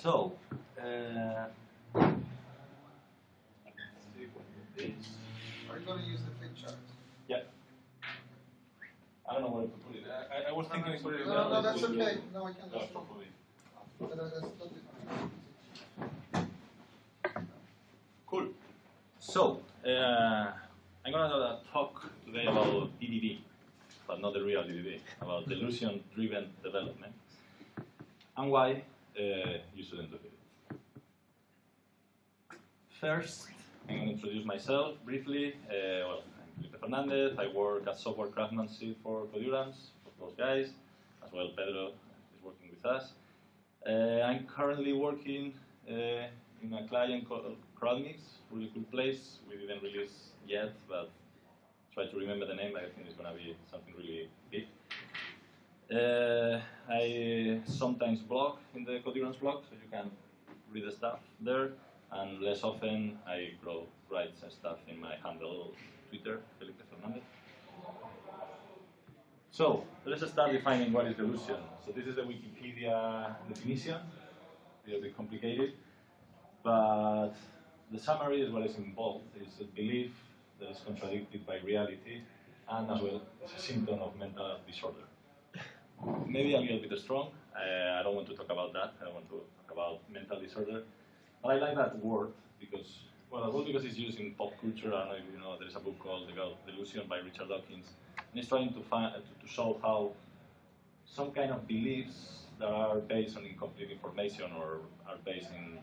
So, Are you going to use the flip chart? yeah. I don't know where to put it. I was thinking to put it. No, that's okay. No, I can just. Cool. So, I'm going to talk today about DDD, but not the real DDD, about Delusion Driven Development, and why you shouldn't do it. First, I'm going to introduce myself briefly. Well, I'm Felipe Fernandez. I work at Software Craftsmanship for Codurance, for those guys. As well, Pedro is working with us. I'm currently working in a client called Crowdmix, really cool place. We didn't release yet, but try to remember the name. I think it's going to be something really big. I sometimes blog in the Codurance blog, so you can read the stuff there. And less often, I write some stuff in my handle, Twitter, Felipe Fernandez. So, let's start defining what is delusion. So this is the Wikipedia definition, a little bit complicated, but the summary is what is involved. It's a belief that is contradicted by reality, and as well, it's a symptom of mental disorder. Maybe a little bit strong. I don't want to talk about that. I don't want to talk about mental disorder. But I like that word because, well, because it's used in pop culture. I don't know if you know, there's a book called Delusion by Richard Dawkins, and it's trying to show how some kind of beliefs that are based on incomplete information or are based in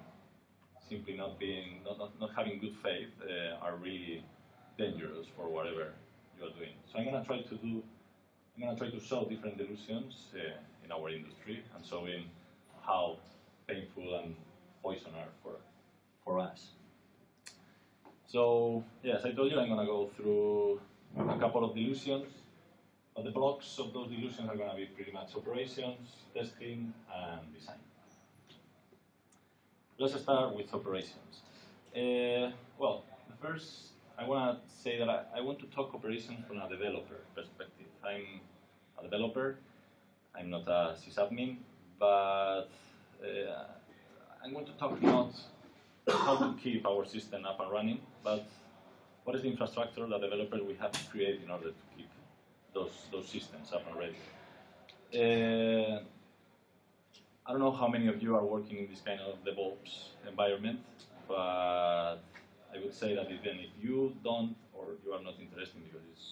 simply not having good faith are really dangerous for whatever you are doing. So I'm going to try to show different delusions in our industry and showing how painful and poison are for us. So, yes, I told you I'm going to go through a couple of delusions, but the blocks of those delusions are going to be pretty much operations, testing, and design. Let's start with operations. Well, first, I want to say that I want to talk operations from a developer perspective. I'm a developer, I'm not a sysadmin, but I'm going to talk not how to keep our system up and running, but what is the infrastructure that developers we have to create in order to keep those systems up and ready. I don't know how many of you are working in this kind of DevOps environment, but I would say that even if you don't or you are not interested because it's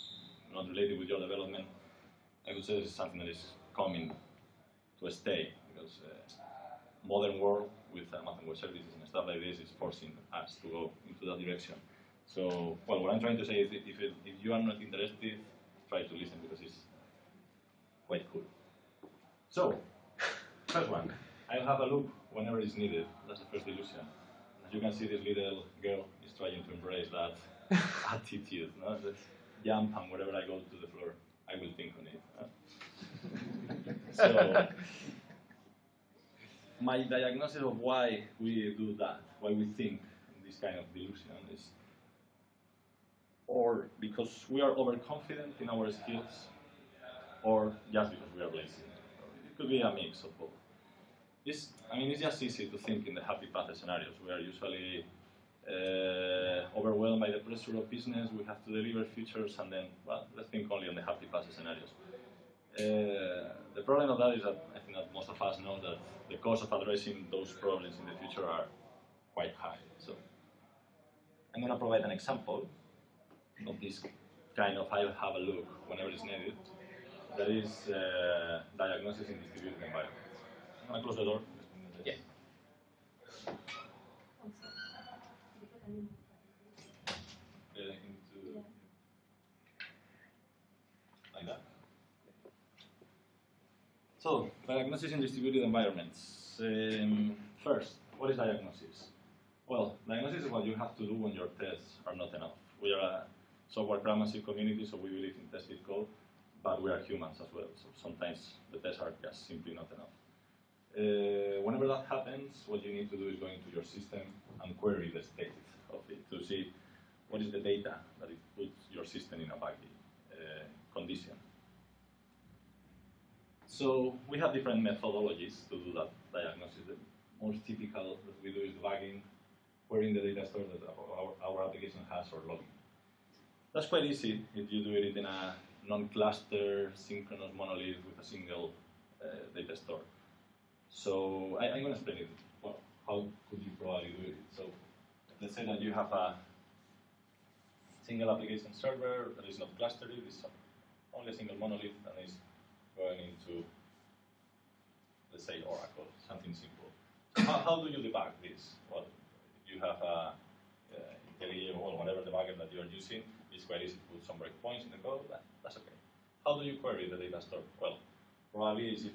not related with your development, I would say this is something that is coming to stay because modern world with Amazon Web Services and stuff like this is forcing us to go into that direction. So, well, what I'm trying to say is that if you are not interested, try to listen because it's quite cool. So, first one, I'll have a loop whenever it's needed. That's the first delusion. As you can see, this little girl is trying to embrace that attitude. No? Let's jump, and wherever I go to the floor, I will think on it. So, my diagnosis of why we do that, why we think in this kind of delusion is, or because we are overconfident in our skills, or just because we are lazy. It could be a mix of both. It's just easy to think in the happy path scenarios. We are usually overwhelmed by the pressure of business. We have to deliver features, and then, well, let's think only on the happy path scenarios. The problem of that is that I think that most of us know that the cost of addressing those problems in the future are quite high. So I'm going to provide an example of this kind of I'll have a look whenever it's needed. That is diagnosis in distributed environments. I'm going to close the door. Yeah. Like that. So, diagnosis in distributed environments. First, what is diagnosis? Well, diagnosis is what you have to do when your tests are not enough. We are a software craftsmanship community, so we believe in tested code, but we are humans as well, so sometimes the tests are just simply not enough. Whenever that happens, what you need to do is go into your system and query the state of it to see what is the data that it puts your system in a buggy condition. So we have different methodologies to do that diagnosis. most typical that we do is debugging, querying the data store that our application has or logging. That's quite easy if you do it in a non-cluster synchronous monolith with a single data store. So I'm going to explain it. Well, how could you probably do it? So let's say that you have a single application server that is not clustered, it's only a single monolith and is going into, let's say, Oracle, something simple. So how do you debug this? Well, if you have a IntelliJ or whatever debugger that you are using, it's quite easy to put some breakpoints in the code, that's okay. How do you query the data store? Well, probably is if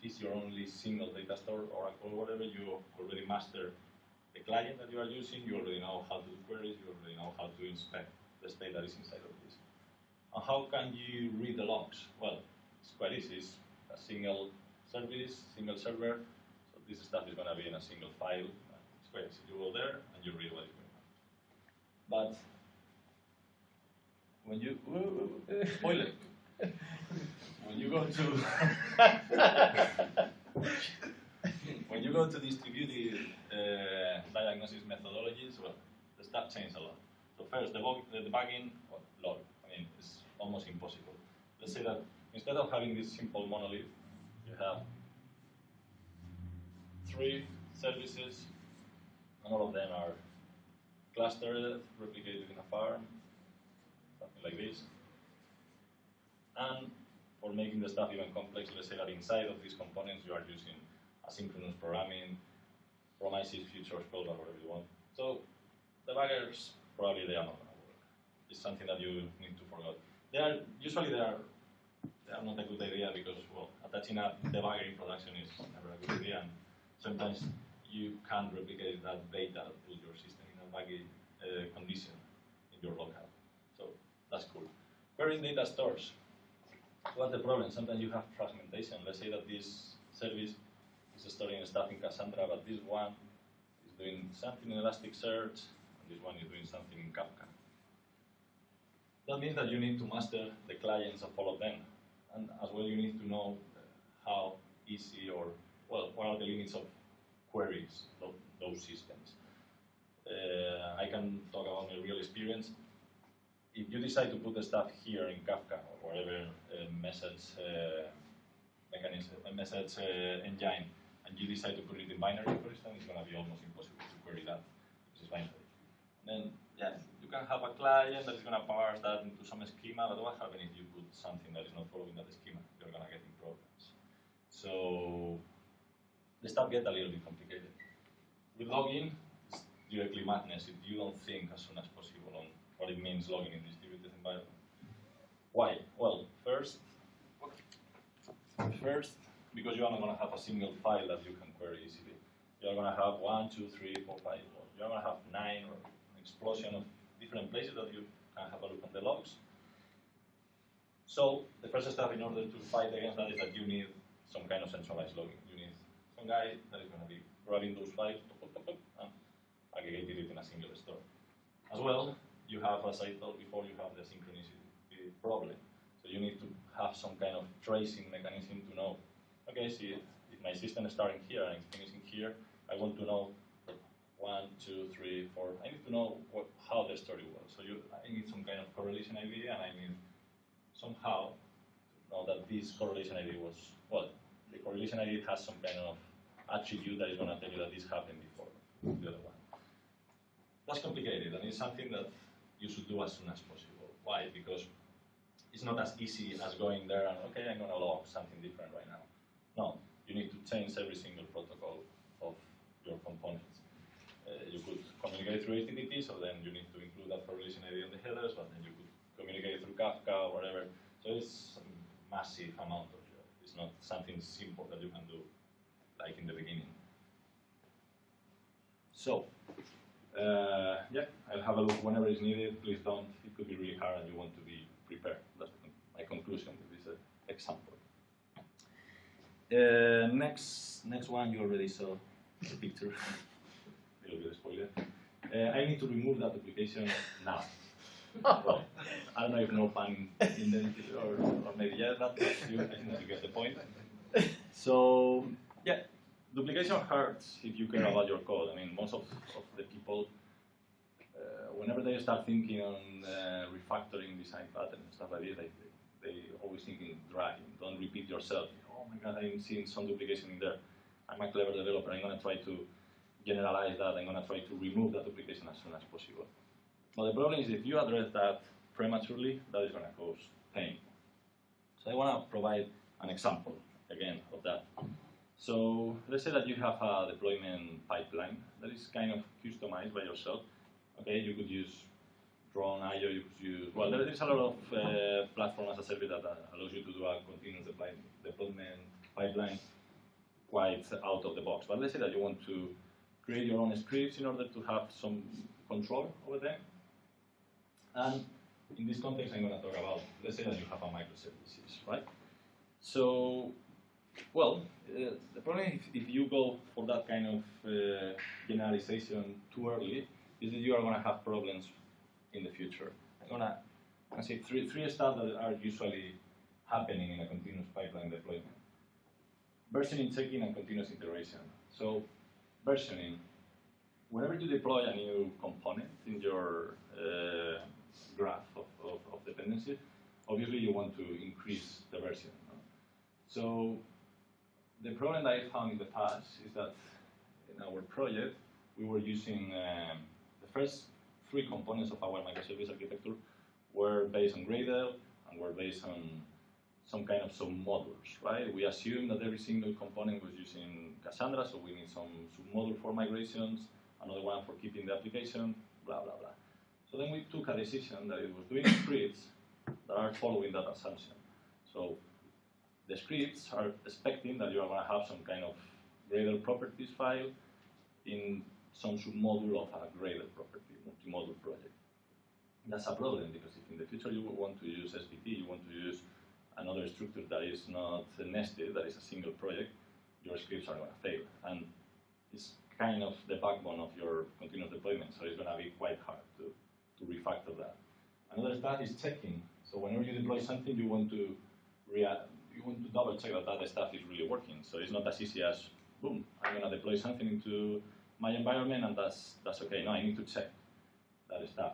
it's your only single data store, Oracle or whatever, you already master the client that you are using, you already know how to do queries, you already know how to inspect the state that is inside of this. And how can you read the logs? Well, it's quite easy. It's a single service, single server, so this stuff is going to be in a single file. It's quite easy. You go there and you read what is going on. But when you spoil it. When you go to distributed diagnosis methodologies, well, the stuff changes a lot. So first, the debugging, well, log. I mean, it's almost impossible. Let's say that instead of having this simple monolith, you have 3 services, and all of them are clustered, replicated in a farm, something like this. And for making the stuff even complex, let's say that inside of these components you are using asynchronous programming, promises, futures, callback, whatever you want. So debuggers, probably they are not going to work. It's something that you need to forget. Usually they are not a good idea because, well, attaching a debugger in production is never a good idea, and sometimes you can't replicate that data to your system in a buggy condition in your local. So that's cool. Querying data stores. What's the problem? Sometimes you have fragmentation. Let's say that this service is storing stuff in Cassandra, but this one is doing something in Elasticsearch, and this one is doing something in Kafka. That means that you need to master the clients of all of them. And as well, you need to know how easy or, well, what are the limits of queries of those systems. I can talk about my real experience. If you decide to put the stuff here in Kafka or whatever message engine, and you decide to put it in binary, for instance, it's going to be almost impossible to query that, which is binary. And then, yeah, you can have a client that is going to parse that into some schema, but what happens if you put something that is not following that schema? You're going to get in problems. So the stuff gets a little bit complicated. With logging, it's directly madness if you don't think as soon as possible on what it means logging in distributed environment. Why? Well, first, because you are not going to have a single file that you can query easily. You are going to have 1, 2, 3, 4, 5, or you are going to have 9 or an explosion of different places that you can have a look on the logs. So the first step in order to fight against that is that you need some kind of centralized logging. You need some guy that is going to be grabbing those files and aggregating it in a single store. As well, you have, as I told before, you have the synchronicity problem. So you need to have some kind of tracing mechanism to know, okay, see, if my system is starting here and it's finishing here, I want to know 1, 2, 3, 4. I need to know how the story was. So I need some kind of correlation ID, and I need somehow to know that this correlation ID was, well, the correlation ID has some kind of attribute that is going to tell you that this happened before the other one. That's complicated, and it's something that you should do as soon as possible. Why? Because it's not as easy as going there and, okay, I'm going to log something different right now. No, you need to change every single protocol of your components. You could communicate through HTTP, so then you need to include that correlation ID on the headers, but then you could communicate through Kafka or whatever. So it's a massive amount of job. It's not something simple that you can do like in the beginning. So, yeah, I'll have a look whenever it's needed. Please don't. It could be really hard and you want to be prepared. That's my conclusion with this example. Next one, you already saw the picture. A little bit of spoiler. I need to remove that application now. Well, I don't know if no pun intended or maybe yes, but I think you get the point. So, yeah, duplication hurts if you care about your code. I mean, most of the people, whenever they start thinking on refactoring design patterns and stuff like this, they always think in dragging. Don't repeat yourself. Oh my God, I'm seeing some duplication in there. I'm a clever developer. I'm going to try to generalize that. I'm going to try to remove that duplication as soon as possible. But the problem is if you address that prematurely, that is going to cause pain. So I want to provide an example, again, of that. So let's say that you have a deployment pipeline that is kind of customized by yourself. Okay, you could use Drone.io, you could use, well, there is a lot of platform as a service that allows you to do a continuous deployment pipeline quite out of the box. But let's say that you want to create your own scripts in order to have some control over them. And in this context, I'm going to talk about, let's say that you have a microservices, right? So, well, the problem if you go for that kind of generalization too early is that you are going to have problems in the future. I'm going to say three stuff that are usually happening in a continuous pipeline deployment. Versioning, checking, and continuous integration. So, versioning, whenever you deploy a new component in your graph of dependencies, obviously you want to increase the version. No? So the problem that I found in the past is that in our project we were using the first three components of our microservice architecture were based on Gradle and were based on some kind of submodules, right? We assumed that every single component was using Cassandra, so we need some submodule for migrations, another one for keeping the application, blah, blah, blah. So then we took a decision that it was doing scripts that are following that assumption. So the scripts are expecting that you are going to have some kind of Gradle properties file in some submodule of a Gradle property, multi-module project. That's a problem because if in the future you want to use SVT, you want to use another structure that is not nested, that is a single project, your scripts are going to fail. And it's kind of the backbone of your continuous deployment, so it's going to be quite hard to refactor that. Another stuff is checking. So whenever you deploy something, you want to double check that that stuff is really working. So it's not as easy as, boom, I'm going to deploy something into my environment and that's okay. No, I need to check that stuff.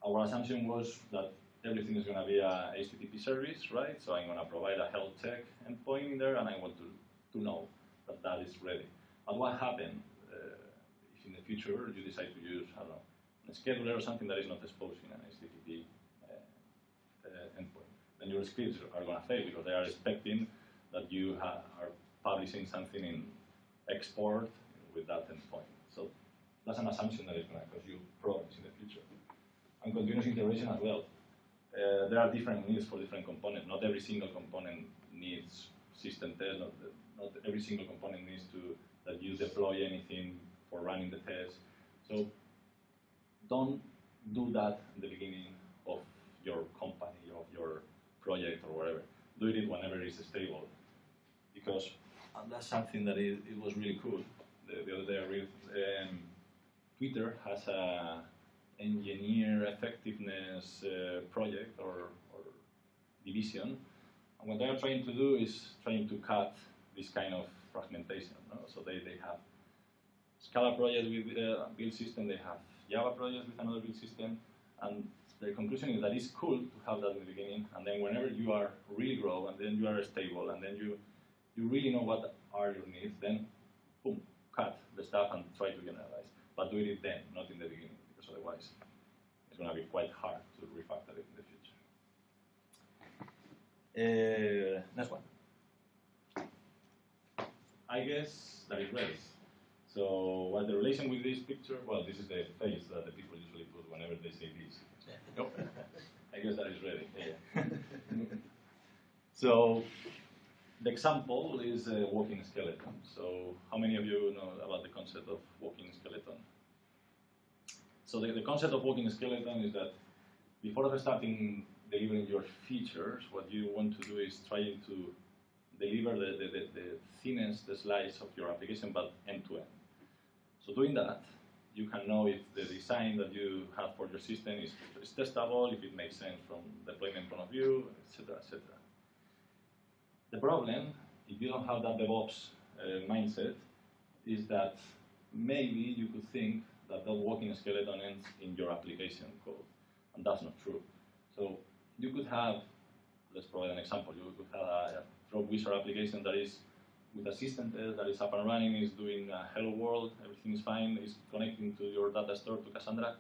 Our assumption was that everything is going to be a HTTP service, right? So I'm going to provide a health check endpoint in there, and I want to know that that is ready. But what happened if in the future you decide to use, I don't know, a scheduler or something that is not exposed in an HTTP endpoint? Then your scripts are going to fail because they are expecting that you are publishing something in export with that endpoint. So that's an assumption that is going to cause you problems in the future. And continuous integration as well. There are different needs for different components. Not every single component needs system test. Not every single component needs that you deploy anything for running the test. So don't do that in the beginning of your company, of your project or whatever. Do it whenever it's stable. Because that's something that it was really cool. The other day I read Twitter has a engineer effectiveness project or division. And what they are trying to do is trying to cut this kind of fragmentation. No? So they have Scala projects with a build system, they have Java projects with another build system, and the conclusion is that it's cool to have that in the beginning, and then whenever you are really grow, and then you are stable, and then you really know what are your needs, then boom, cut the stuff and try to generalize. But do it then, not in the beginning, because otherwise it's going to be quite hard to refactor it in the future. Next one. I guess that is ready. So what's the relation with this picture? Well, this is the face that the people usually put whenever they say this. Nope. I guess that is ready. Yeah. So the example is a walking skeleton. So how many of you know about the concept of walking skeleton? So the concept of walking skeleton is that before starting delivering your features, what you want to do is trying to deliver the thinnest slice of your application, but end-to-end. So doing that, you can know if the design that you have for your system is testable, if it makes sense from deployment point of view, etc., etc. The problem, if you don't have that DevOps mindset, is that maybe you could think that that walking skeleton ends in your application code, and that's not true. So you could have, let's provide an example, you could have a drop wizard application that is with a system test that is up and running, is doing a hello world, everything is fine, is connecting to your data store, to Cassandra,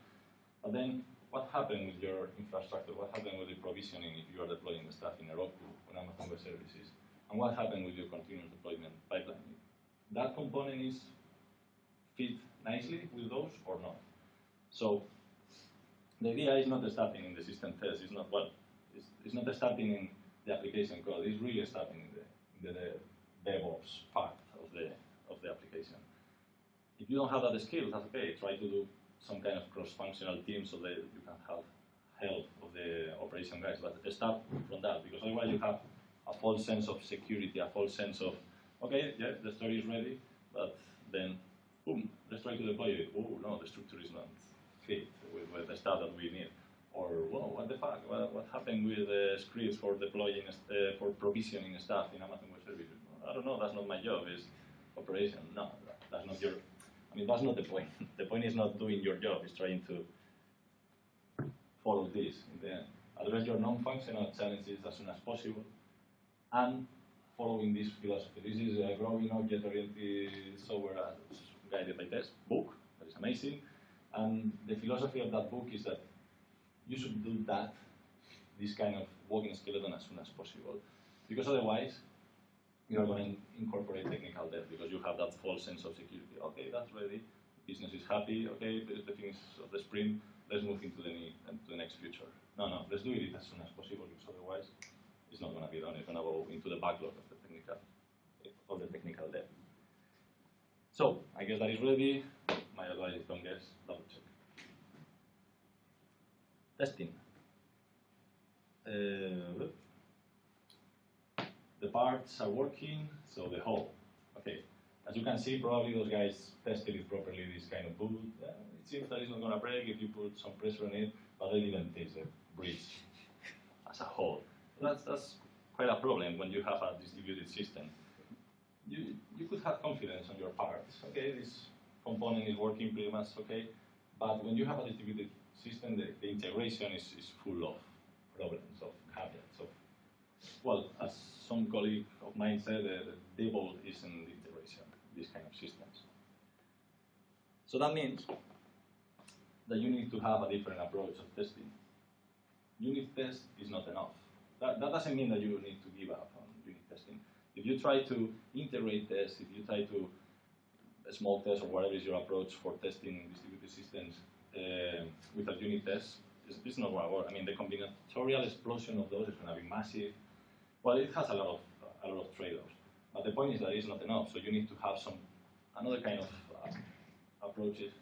but then what happened with your infrastructure? What happened with the provisioning if you are deploying the stuff in Heroku on Amazon Web Services? And what happened with your continuous deployment pipeline? That component is fit nicely with those or not. So the idea is not starting in the system test. It's not it's not starting in the application code. It's really starting in the DevOps part of the application. If you don't have that skill, that's okay. Try to do some kind of cross-functional team so that you can have help of the operation guys. But start from that, because otherwise you have a false sense of security, a false sense of, okay, yeah, the story is ready, but then, boom, let's try to deploy it. Oh, no, the structure is not fit with the stuff that we need. Or, well, what the fuck? What happened with the scripts for deploying, for provisioning stuff in Amazon Web Services? I don't know, that's not my job, it's operation. No, that's not your, I mean, that's not the point. The point is not doing your job, it's trying to follow this in the end. Address your non-functional challenges as soon as possible, and following this philosophy. This is a growing object-oriented software guided by test book, that is amazing. And the philosophy of that book is that you should do that, this kind of walking skeleton as soon as possible. Because otherwise, you are going to incorporate technical debt because you have that false sense of security. Okay, that's ready. Business is happy. Okay, there's the things of the sprint. Let's move into the next future. No, let's do it as soon as possible because otherwise, it's not going to be done. It's going to go into the backlog of the technical debt. So I guess that is ready. My advice is don't guess, double check. Testing. The parts are working, so the whole. Okay, as you can see, probably those guys tested it properly, this kind of boot. It seems that it's not going to break if you put some pressure on it, but they didn't test the bridge as a whole. That's quite a problem when you have a distributed system. You could have confidence on your parts. Okay, this component is working pretty much okay, but when you have a distributed system, the integration is full of problems, of caveats, of, well, as some colleague of mine said, the devil is in the integration, these kind of systems. So that means that you need to have a different approach of testing. Unit test is not enough. That doesn't mean that you need to give up on unit testing. If you try to integrate tests, if you try to small test or whatever is your approach for testing distributed systems without unit tests, it's not going to work. I mean, the combinatorial explosion of those is going to be massive. Well, it has a lot of trade-offs. But the point is that it's not enough. So you need to have another kind of approaches.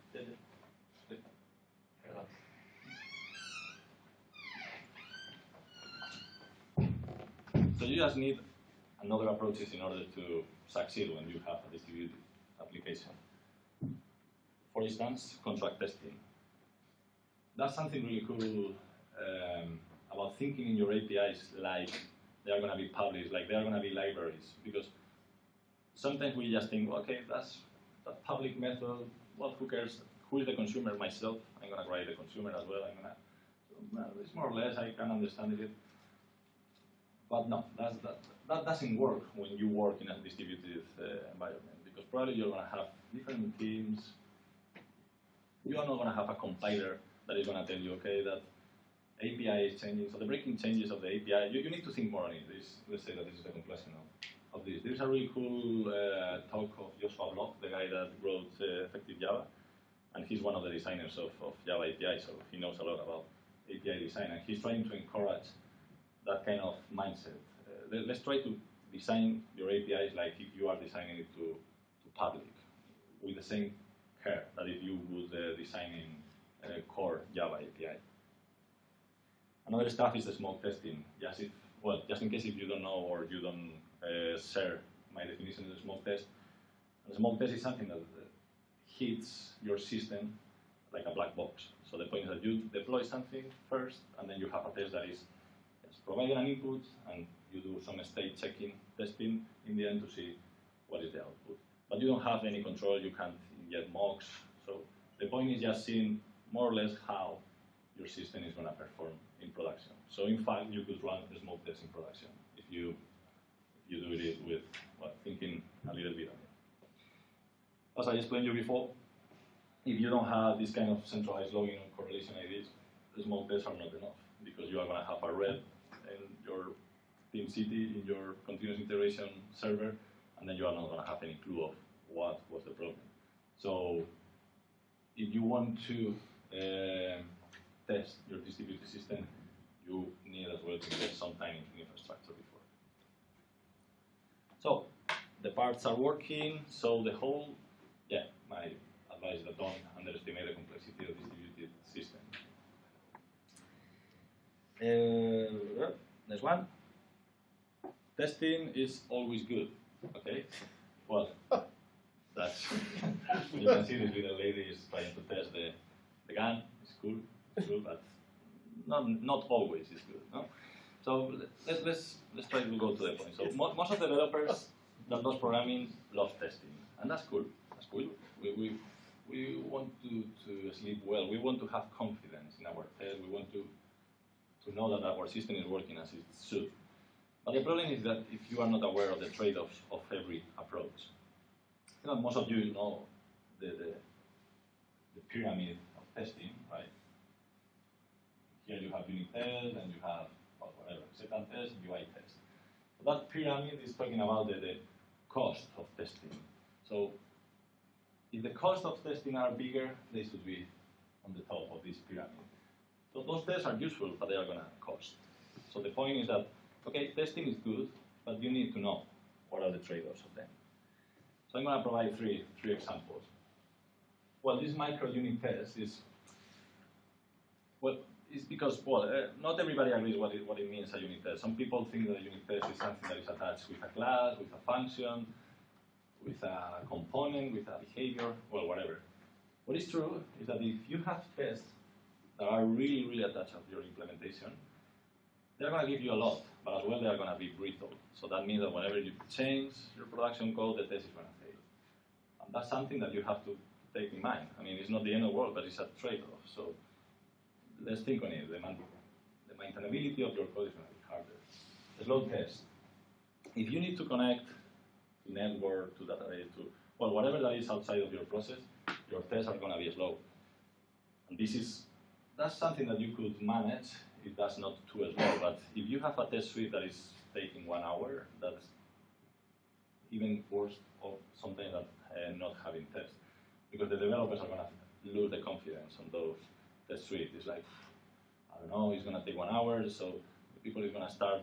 So you just need another approaches in order to succeed when you have a distributed application. For instance, contract testing. That's something really cool about thinking in your APIs like they are going to be published, like they are going to be libraries. Because sometimes we just think, okay, that's that public method. Well, who cares? Who is the consumer? Myself. I'm going to write the consumer as well. It's more or less I can understand it. But no, that doesn't work when you work in a distributed environment, because probably you're going to have different teams. You are not going to have a compiler that is going to tell you, okay, that API is changing. So the breaking changes of the API, you need to think more on it. Let's say that this is the conclusion of this. There's a really cool talk of Joshua Bloch, the guy that wrote Effective Java, and he's one of the designers of Java API, so he knows a lot about API design, and he's trying to encourage that kind of mindset. Let's try to design your APIs like if you are designing it to public, with the same care that if you would design in core Java API. Another stuff is the smoke testing. Just in case if you don't know or you don't share my definition of the smoke test. The smoke test is something that hits your system like a black box. So the point is that you deploy something first, and then you have a test that is providing an input, and you do some state checking testing in the end to see what is the output. but you don't have any control. You can't get mocks. So the point is just seeing more or less how your system is going to perform in production. So in fact, you could run a smoke test in production if you do it with thinking a little bit of it. As I explained you before, if you don't have this kind of centralized logging or correlation IDs, the smoke tests are not enough because you are going to have a red in your Team City, in your continuous integration server, and then you are not going to have any clue of what was the problem. So if you want to test your distributed system, you need as well to invest some time in infrastructure before. So the parts are working, so the whole, my advice is that don't underestimate the complexity of distributed system. Next one. Testing is always good, okay? Well, that's, you can see this little lady is trying to test the gun. It's cool, but not always is good, no? So let's try to go to the point. So most of the developers that does programming love testing, and that's cool. That's cool. We want to sleep well. We want to have confidence in our test. We want to know that our system is working as it should. But the problem is that if you are not aware of the trade-offs of every approach, most of you know the pyramid of testing, right? Here you have unit test, and you have whatever, acceptance test, UI test. So that pyramid is talking about the cost of testing. So if the cost of testing are bigger, they should be on the top of this pyramid. So those tests are useful, but they are going to cost. So the point is that, okay, testing is good, but you need to know what are the trade-offs of them. So I'm going to provide three examples. Well, this micro unit test is, it's because, not everybody agrees what it means a unit test. Some people think that a unit test is something that is attached with a class, with a function, with a component, with a behavior, well, whatever. What is true is that if you have tests that are really, really attached to your implementation, they're going to give you a lot, but as well they are going to be brittle. So that means that whenever you change your production code, the test is going to fail. And that's something that you have to take in mind. I mean, it's not the end of the world, but it's a trade-off. So let's think on it. The maintainability of your code is going to be harder. The load test. If you need to connect to network, to database, to whatever that is outside of your process, your tests are going to be slow. And that's something that you could manage if that's not too slow. But if you have a test suite that is taking 1 hour, that's even worse, or something that not having tests, because the developers are going to lose the confidence on those test suite. It's like, I don't know, it's going to take 1 hour, so people is going to start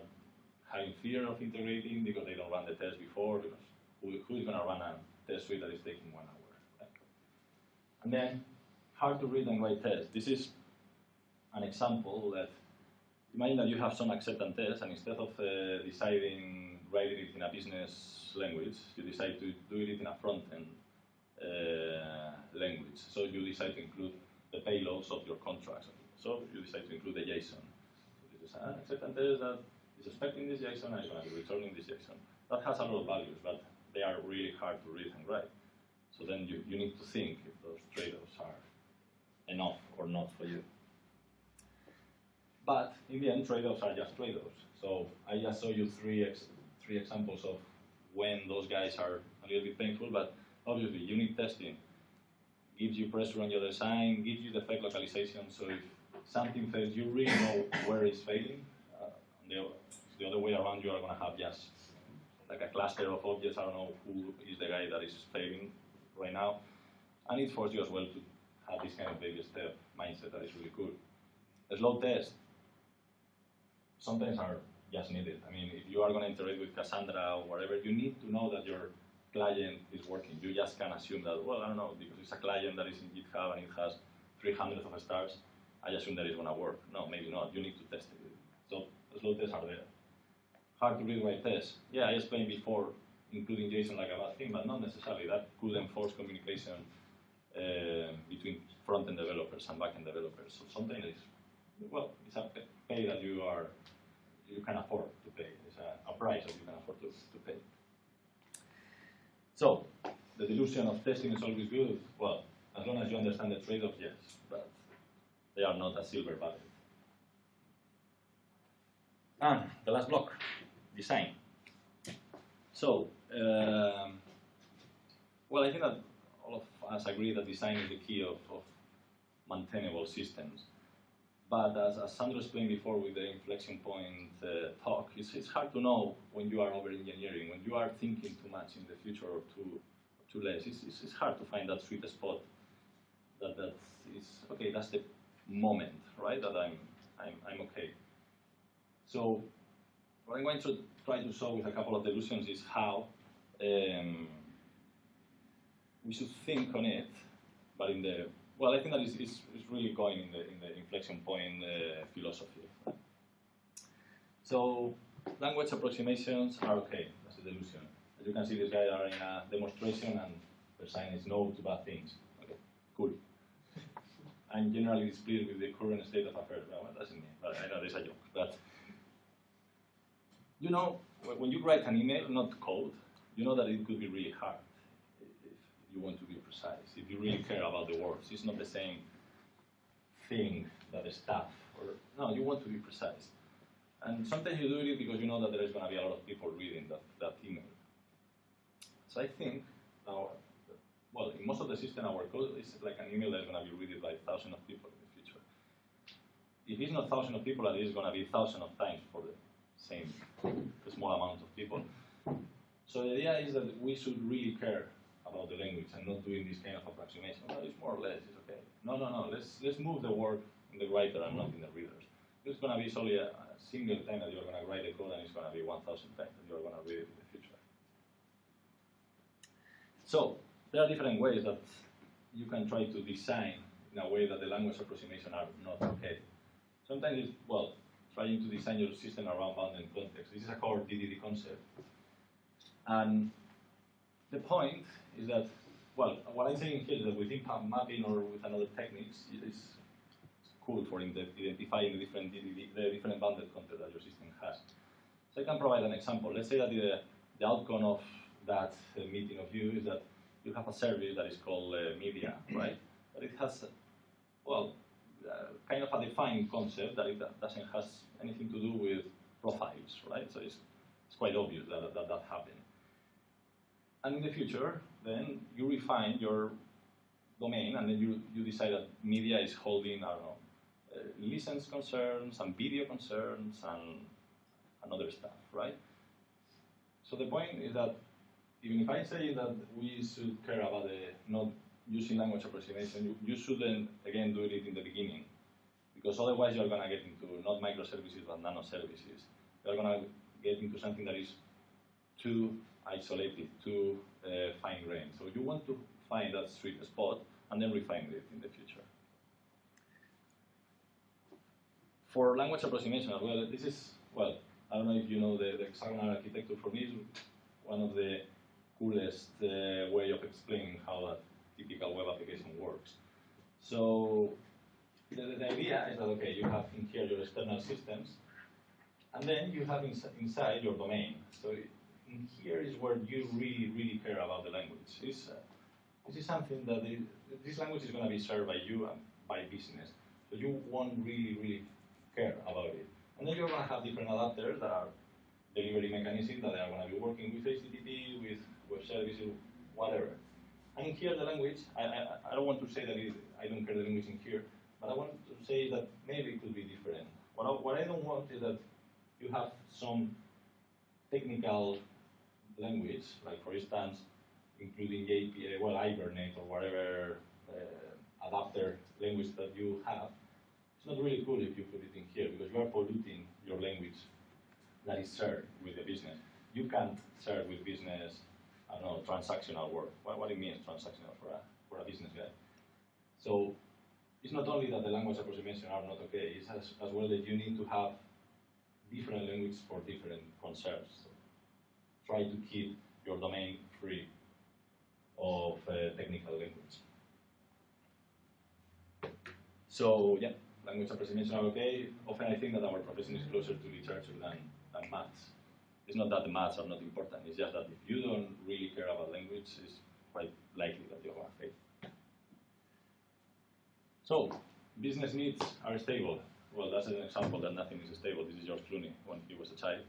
having fear of integrating because they don't run the test before, because who is going to run a test suite that is taking 1 hour? Right? And then, hard to read and write tests. This is an example that, imagine that you have some acceptance test, and instead of deciding writing it in a business language, you decide to do it in a front-end language. So you decide to include the payloads of your contracts. So you decide to include the JSON. This is an acceptance test that is expecting this JSON and is going to be returning this JSON. That has a lot of values, but they are really hard to read and write. So then you need to think if those trade-offs are enough or not for you. But in the end, trade-offs are just trade-offs. So I just showed you three examples of when those guys are a little bit painful, but obviously unit testing gives you pressure on your design, gives you the fake localization, so if something fails, you really know where it's failing. The other way around, you are going to have just like a cluster of objects. I don't know who is the guy that is failing right now. And it forces you as well to have this kind of baby step mindset that is really cool. A slow test sometimes are just needed. I mean, if you are going to integrate with Cassandra or whatever, you need to know that your client is working. You just can't assume that, well, I don't know, because it's a client that is in GitHub and it has 300 of stars, I assume that it's going to work. No, maybe not. You need to test it. So slow tests are there. Hard to read write tests. Yeah, I explained before, including JSON like a bad thing, but not necessarily. That could enforce communication between front-end developers and back-end developers. So sometimes it's, well, it's a pay that you can afford to pay. It's a price that you can afford to pay. So the delusion of testing is always good. Well, as long as you understand the trade-off, yes, but they are not a silver bullet. And the last block, design. So, well, I think that all of us agree that design is the key of maintainable systems. But as Sandro explained before with the inflection point talk, it's hard to know when you are over-engineering, when you are thinking too much in the future or too less. It's hard to find that sweet spot that is, okay, that's the moment, right, that I'm okay. So what I'm going to try to show with a couple of delusions is how we should think on it, but in the, well, I think that it's really going in the inflection point philosophy. So language approximations are okay, that's a delusion. As you can see, these guys are in a demonstration and their sign is no to bad things. Okay, cool. I'm generally displeased with the current state of affairs. Well, that doesn't mean, but I know there's a joke. But you know, when you write an email, not code, you know that it could be really hard if you want to be precise, if you really care about the words. It's not the same thing that the staff, or no, you want to be precise. And sometimes you do it because you know that there is going to be a lot of people reading that email. So I think, now, well, in most of the system, our code is like an email that's going to be read by thousands of people in the future. If it's not thousands of people, at least it's going to be thousands of times for the same small amount of people. So the idea is that we should really care about the language and not doing this kind of approximation. Well, it's more or less, it's okay. No, let's move the work in the writer and not in the readers. It's going to be solely a single time that you're going to write the code, and it's going to be 1,000 times that you're going to read it in the future. So there are different ways that you can try to design in a way that the language approximation are not okay. Sometimes it's, well, trying to design your system around bounded context. This is a core DDD concept. And the point is that, well, what I'm saying here is that within mapping or with another techniques, it's cool for identifying the different bounded context that your system has. So I can provide an example. Let's say that the outcome of that meeting of you is that you have a service that is called media, right? But it has, well, kind of a defined concept that it doesn't have anything to do with profiles, right? So it's quite obvious that happened. And in the future, then you refine your domain, and then you decide that media is holding, I don't know, license concerns and video concerns and other stuff, right? So the point is that even if I say that we should care about not using language approximation, you shouldn't, again, do it in the beginning. Because otherwise you're going to get into not microservices but nanoservices. You're going to get into something that is too isolated, too fine-grained. So you want to find that sweet spot and then refine it in the future. For language approximation as well, this is, well, I don't know if you know the hexagonal architecture. For me, is one of the coolest way of explaining how a typical web application works. So the idea is that, okay, you have in here your external systems, and then you have inside your domain. So in here is where you really care about the language. This is something that this language is going to be served by you and by business. So you won't really care about it. And then you're going to have different adapters that are delivery mechanisms that are going to be working with HTTP, with web services, whatever. And in here, the language, I don't want to say that I don't care the language in here, but I want to say that maybe it could be different. What I don't want is that you have some technical language, like for instance, including API, well, Hibernate or whatever adapter language that you have. It's not really cool if you put it in here because you are polluting your language that is served with the business. You can't serve with business, I don't know, transactional work. What it means transactional for a business guy. So it's not only that the language approximation are not okay, it's as well that you need to have different languages for different concerns. So try to keep your domain free of technical language. So yeah, language approximation are okay. Often I think that our profession is closer to literature than maths. It's not that the maths are not important, it's just that if you don't really care about language, quite likely that you're going to fail. So, business needs are stable. Well, that's an example that nothing is stable. This is George Clooney when he was a child.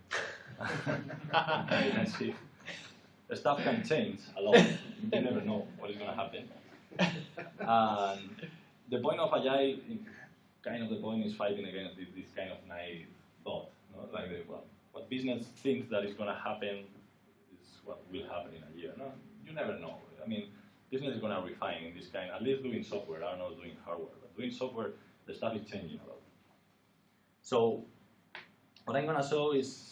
You can see stuff can change a lot. You never know what is going to happen. And the point of Agile, kind of the point is fighting against this kind of naive thought. No? Like, well, what business thinks that is going to happen is what will happen in a year. No, you never know. I mean, business is going to refine in this kind, at least doing software. I don't know doing hardware, but doing software, the stuff is changing a lot. So, what I'm going to show is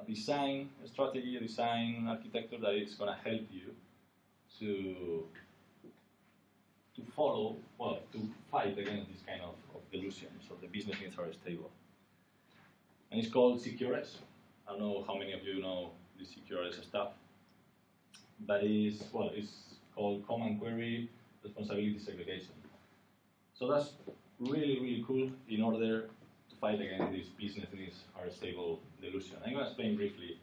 a design a strategy, a design architecture that is going to help you to follow, well, to fight against this kind of delusions, or the business needs are stable. And it's called CQRS. I don't know how many of you know the CQRS stuff, but it's called Common Query Responsibility Segregation. So that's really, really cool in order to fight against this business needs are stable delusion. I'm going to explain briefly.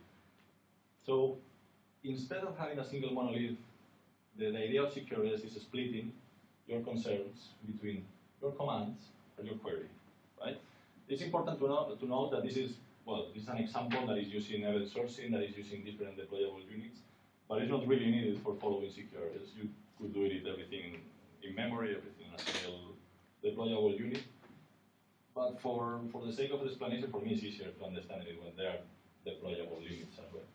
So instead of having a single monolith, the idea of CQRS is splitting your concerns between your commands and your query, right? It's important to know that this is an example that is using event sourcing, that is using different deployable units, but it's not really needed for following CQRS. You could do it everything in memory, everything in a single deployable unit. But for the sake of the explanation, for me it's easier to understand it when there are deployable units as well,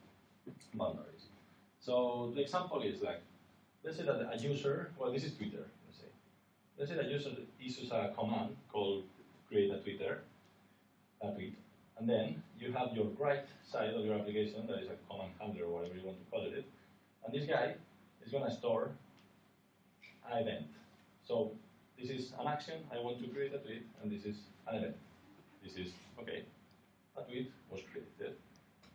boundaries. So the example is like, let's say that a user, well, this is Twitter, let's say. Let's say that a user issues a command called create a tweet, and then you have your right side of your application that is a command handler or whatever you want to call it, and this guy is going to store an event. So this is an action, I want to create a tweet, and this is an event. This is, okay, a tweet was created.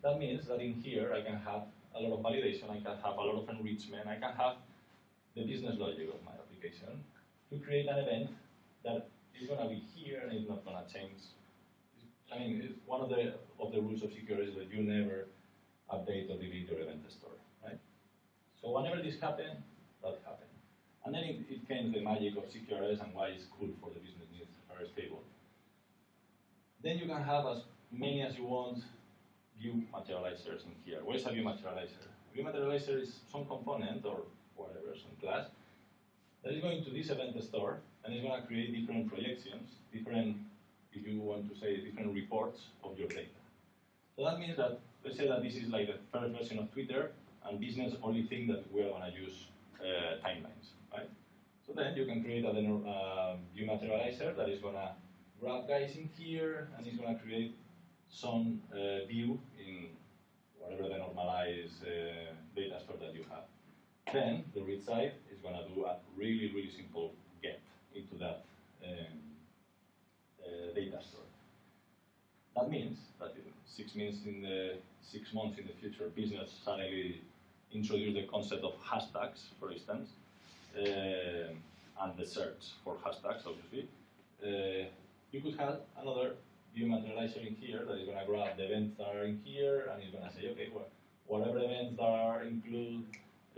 That means that in here I can have a lot of validation, I can have a lot of enrichment, I can have the business logic of my application to create an event that is going to be here and it's not going to change. I mean, it's one of the rules of security is that you never update or delete your event store, right? So whenever this happens, that happens. And then it came the magic of CQRS and why it's cool for the business needs are stable. Then you can have as many as you want view materializers in here. What is a view materializer? A view materializer is some component or whatever, some class, that is going to this event store and is going to create different projections, different, if you want to say, different reports of your data. So that means that, let's say that this is like the first version of Twitter, and business only think that we're going to use timelines, right? So then you can create a view materializer that is going to grab guys in here, and it's going to create some view in whatever the normalized data store that you have. Then the read side is going to do a really, really simple get into that data store. That means that in 6 months in the future, business suddenly introduce the concept of hashtags, for instance, and the search for hashtags, obviously. You could have another view materializer in here that is going to grab the events that are in here, and it's going to say, okay, well, whatever events that are include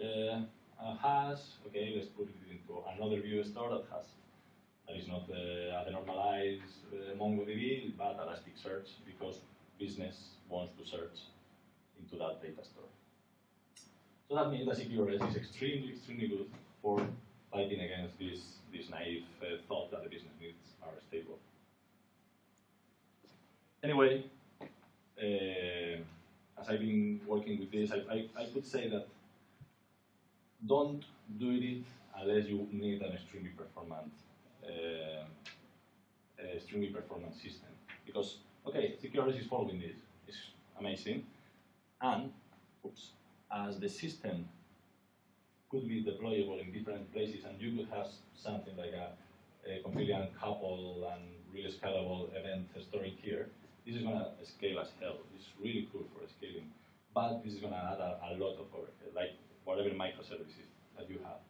a hash, okay, let's put it into another view store that is not a normalized MongoDB, but Elasticsearch, because business wants to search into that data store. So that means that CQRS is extremely, extremely good for fighting against this naive thought that the business needs are stable. Anyway, as I've been working with this, I could say that don't do it unless you need an extremely performant system. Because, okay, CQRS is following this. It's amazing. And, as the system could be deployable in different places, and you could have something like a completely uncoupled and really scalable event storing here, this is going to scale as hell. It's really cool for scaling. But this is going to add a lot of overhead, like whatever microservices that you have.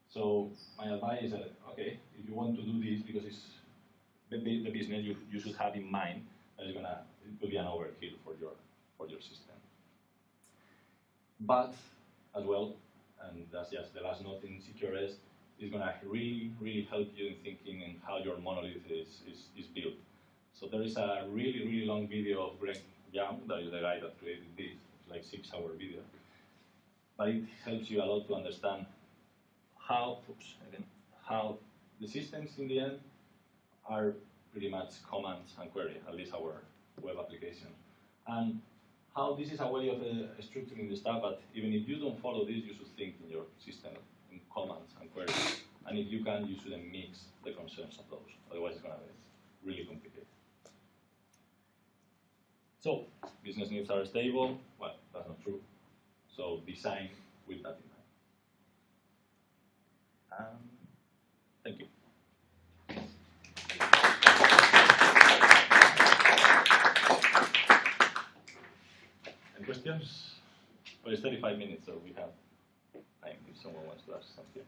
So my advice is that, okay, if you want to do this, because it's the business, you should have in mind that it could be an overkill for your system. But as well, and that's just the last note in CQRS, is going to really, really help you in thinking in how your monolith is built. So there is a really, really long video of Greg Young, that is the guy that created this. It's like 6-hour video. But it helps you a lot to understand how the systems in the end are pretty much commands and query, at least our web application. And how this is a way of structuring the stuff, but even if you don't follow this, you should think in your system in commands and queries. And if you can, you shouldn't mix the concerns of those. Otherwise, it's going to be really complicated. So, business needs are stable. Well, that's not true. So, design with that in mind. Thank you. Any questions? Well, it's 35 minutes, so we have time if someone wants to ask something.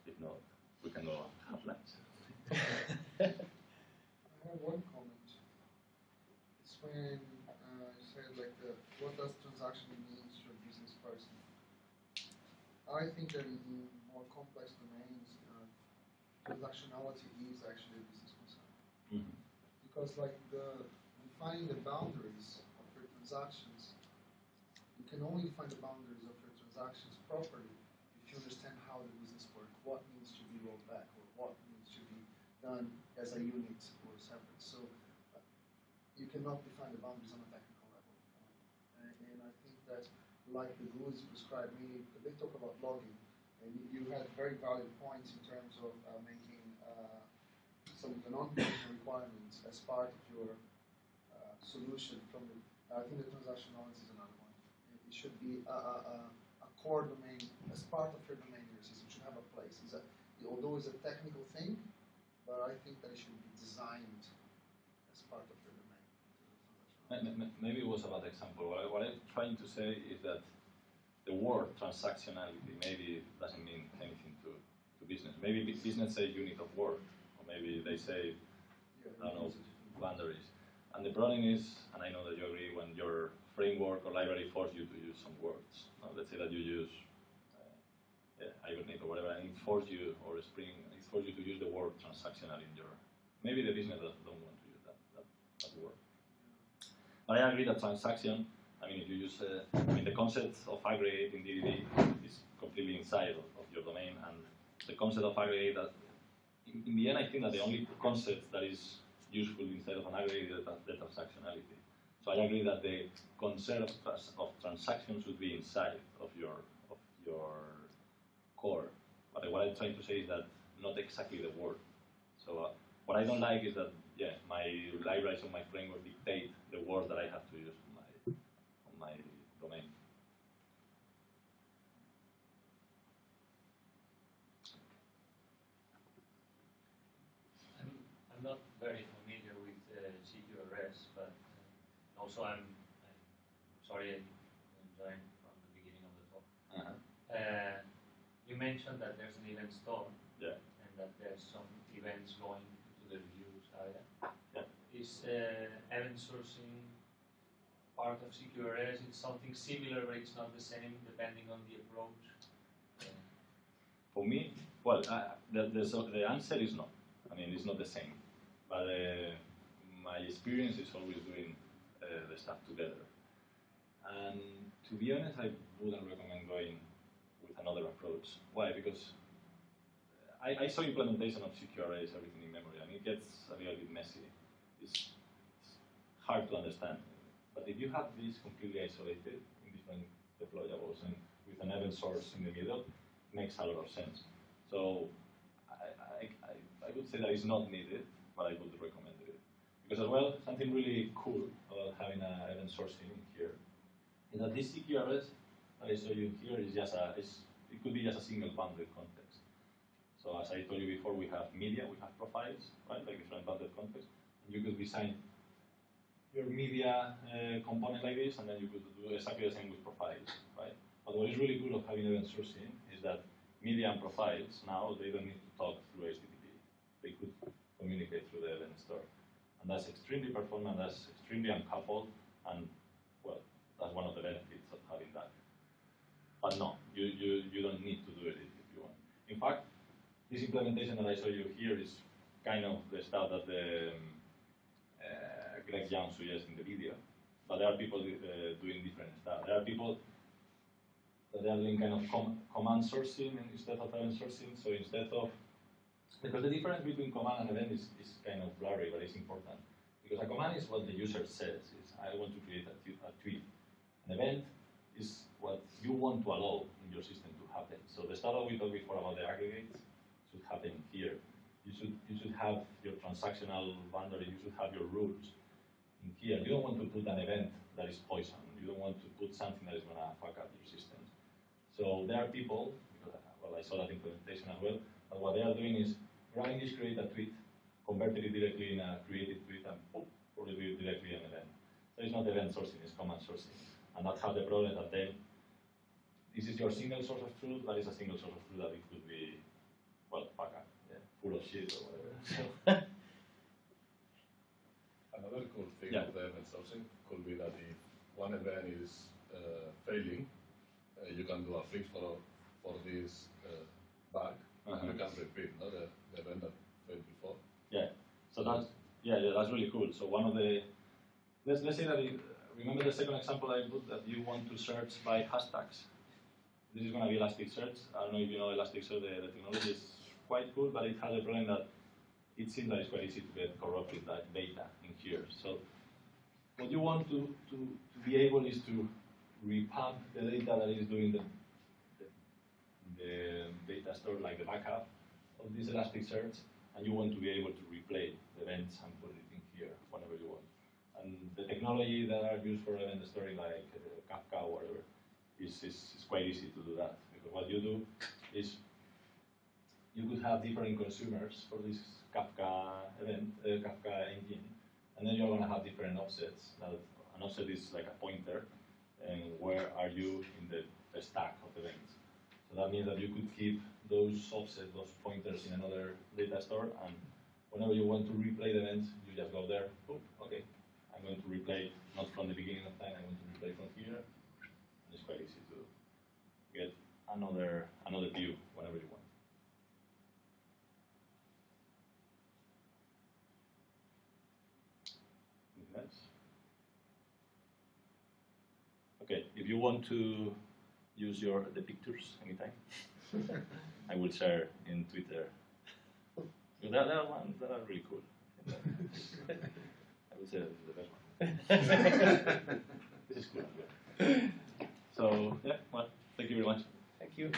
If not, we can go have lunch. I have one comment. It's when you said like what does transaction mean to a business person? I think that in more complex domains, transactionality is actually a business concern. Mm-hmm. Because like defining the boundaries of your transactions, you can only define the boundaries of your transactions properly if you understand how the business works, what needs to be rolled back, or what needs to be done as a unit or separate. So you cannot define the boundaries on a technical level. And I think that, like the rules prescribe, they talk about logging, and you had very valid points in terms of making some of the non-functional requirements as part of your solution. From the, I think the transactionality is another one. It should be a core domain as part of your domain. Your system should have a place. Although it's a technical thing, but I think that it should be designed as part of your domain. Maybe it was about example. What I'm trying to say is that the word transactionality maybe doesn't mean anything to business. Maybe business say unit of work, or maybe they say, I don't know, boundaries. And the problem is, and I know that you agree, when your framework or library force you to use some words. Let's say that you use Hibernate or whatever, and it forces you, or Spring, it forces you to use the word transactional in your. Maybe the business don't want to use that word. But I agree that transaction. I mean, if you use, the concept of aggregate in DDD is completely inside of your domain, and the concept of aggregate, that in the end, I think that the only concept that is useful inside of an aggregate is the transactionality. So I agree that the concept of transaction should be inside of your core. But what I'm trying to say is that not exactly the word. So what I don't like is that, my libraries and my framework dictate the word that I have to use on my domain. I'm not very familiar with CQRS, but also I'm sorry I didn't join from the beginning of the talk. Uh-huh. You mentioned that there's an event store, and that there's some events going to the reviews area. Yeah. Is event sourcing part of CQRS? It's something similar, but it's not the same depending on the approach. For me, well, the answer is no. I mean, it's not the same. But my experience is always doing the stuff together. And to be honest, I wouldn't recommend going with another approach. Why? Because I saw implementation of CQRS, everything in memory, and it gets a little bit messy. It's hard to understand. But if you have this completely isolated in different deployables and with an event source in the middle, it makes a lot of sense. So I would say that it's not needed, but I would recommend it. Because as well, something really cool about having an event sourcing in here is that this CQRS that I show you here is just it could be just a single bounded context. So as I told you before, we have media, we have profiles, right, like different bounded contexts. And you could design your media component like this, and then you could do exactly the same with profiles, right? But what is really cool of having event sourcing is that media and profiles now, they don't need to talk through HTTP. They could communicate through the event store. And that's extremely performant, that's extremely uncoupled, and well, that's one of the benefits of having that. But no, you don't need to do it if you want. In fact, this implementation that I show you here is kind of the stuff that Greg Young suggests in the video. But there are people doing different stuff. There are people that they are doing kind of command sourcing instead of event sourcing. So instead of, because the difference between command and event is kind of blurry, but it's important. Because a command is what the user says. Is I want to create a tweet. An event is what you want to allow in your system to happen. So the stuff that we talked before about the aggregates should happen here. You should have your transactional boundary. You should have your rules in here. You don't want to put an event that is poison. You don't want to put something that is going to fuck up your system. So there are people, because, well, I saw that implementation as well, but what they are doing is grabbing this create a tweet, converting it directly in a created tweet, and put it directly in an event. So it's not event sourcing, it's command sourcing. And that's how the problem that then, this is your single source of truth, but it's a single source of truth that it could be, well, fuck up, yeah, full of shit or whatever. So another cool thing Yeah. of the event sourcing could be that if one event is failing, you can do a fix for this bug, and you can repeat the event that failed before. Yeah, so that's really cool. So one of the, let's say that, remember the second example I put, that you want to search by hashtags. This is going to be Elasticsearch. I don't know if you know Elasticsearch, the technology is quite cool, but it has a problem that it seems that it's quite easy to get corrupted data in here. So what you want to be able is to repump the data that is doing the data store, like the backup of this Elasticsearch, and you want to be able to replay the events and put it in here whenever you want. And the technology that are used for event storing, like Kafka or whatever, is quite easy to do that. Because what you do is you could have different consumers for this Kafka event, Kafka engine, and then you're going to have different offsets. Now, an offset is like a pointer, and where are you in the stack of events. So that means that you could keep those offsets, those pointers in another data store, and whenever you want to replay the events, you just go there, boop, okay, I'm going to replay not from the beginning of time, I'm going to replay from here. And it's quite easy to get another view whenever you want. Anything else? Okay, if you want to use the pictures anytime, I will share in Twitter. There are ones that are really cool. I would say this is the best one. This is cool. So, yeah, well, thank you very much. Thank you.